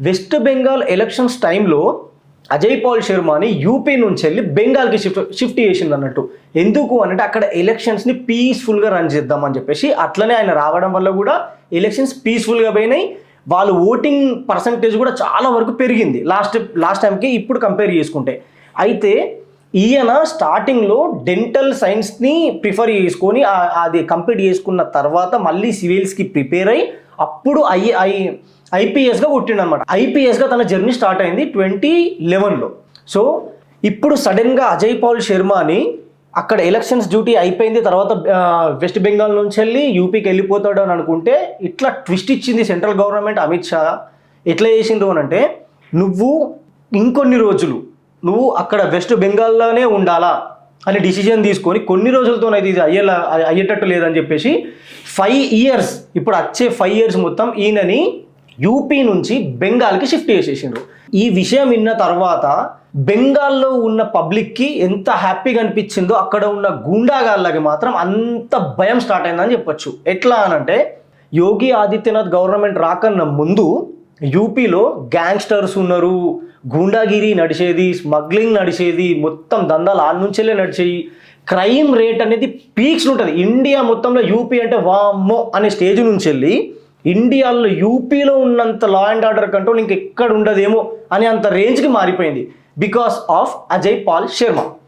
West Bengal elections టైంలో Ajay Paul శర్మని UP నుంచి వెళ్ళి బెంగాల్కి షిఫ్ట్ చేసింది అన్నట్టు. ఎందుకు అంటే అక్కడ ఎలక్షన్స్ని పీస్ఫుల్గా రన్ చేద్దామని చెప్పేసి అట్లనే ఆయన రావడం వల్ల కూడా ఎలక్షన్స్ పీస్ఫుల్గా పోయినాయి. వాళ్ళు ఓటింగ్ పర్సంటేజ్ కూడా చాలా వరకు పెరిగింది లాస్ట్ టైంకి ఇప్పుడు కంపేర్ చేసుకుంటే. అయితే ఈయన స్టార్టింగ్లో డెంటల్ సైన్స్ని ప్రిఫర్ చేసుకొని అది కంప్లీట్ చేసుకున్న తర్వాత మళ్ళీ సివిల్స్కి ప్రిపేర్ అయ్యి అప్పుడు ఐపీఎస్గా కొట్టిండు అనమాట. ఐపీఎస్గా తన జర్నీ స్టార్ట్ అయింది 2011లో. సో ఇప్పుడు సడన్గా అజయ్ పాల్ శర్మని అక్కడ ఎలక్షన్స్ డ్యూటీ అయిపోయింది తర్వాత వెస్ట్ బెంగాల్ నుంచి వెళ్ళి యూపీకి వెళ్ళిపోతాడు అని అనుకుంటే ఇట్లా ట్విస్ట్ ఇచ్చింది సెంట్రల్ గవర్నమెంట్. అమిత్ షా ఎట్లా చేసిండు అని అంటే, నువ్వు ఇంకొన్ని రోజులు నువ్వు అక్కడ వెస్ట్ బెంగాల్లోనే ఉండాలా అని డిసిజన్ తీసుకొని కొన్ని రోజులతోనైతే ఇది అయ్యేటట్టు లేదని చెప్పేసి 5 years ఇప్పుడు వచ్చే 5 years మొత్తం ఈయనని యూపీ నుంచి బెంగాల్కి షిఫ్ట్ చేసేసిండ్రు. ఈ విషయం విన్న తర్వాత బెంగాల్లో ఉన్న పబ్లిక్కి ఎంత హ్యాపీగా అనిపించిందో అక్కడ ఉన్న గూండాగాళ్ళకి మాత్రం అంత భయం స్టార్ట్ అయిందని చెప్పొచ్చు. ఎట్లా అనంటే, యోగి ఆదిత్యనాథ్ గవర్నమెంట్ రాకన్నా ముందు యూపీలో గ్యాంగ్స్టర్స్ ఉన్నారు, గూండాగిరి నడిచేది, స్మగ్లింగ్ నడిచేది, మొత్తం దందాలు ఆడ నుంచెల్లే నడిచేవి. క్రైమ్ రేట్ అనేది పీక్స్ ఉంటుంది. ఇండియా మొత్తంలో యూపీ అంటే వామ్మో అనే స్టేజ్ నుంచి వెళ్ళి ఇండియాలో యూపీలో ఉన్నంత లా అండ్ ఆర్డర్ కంట్రోల్ ఇంకెక్కడ ఉండదేమో అని అంత రేంజ్కి మారిపోయింది బికాస్ ఆఫ్ అజయ్ పాల్ శర్మ.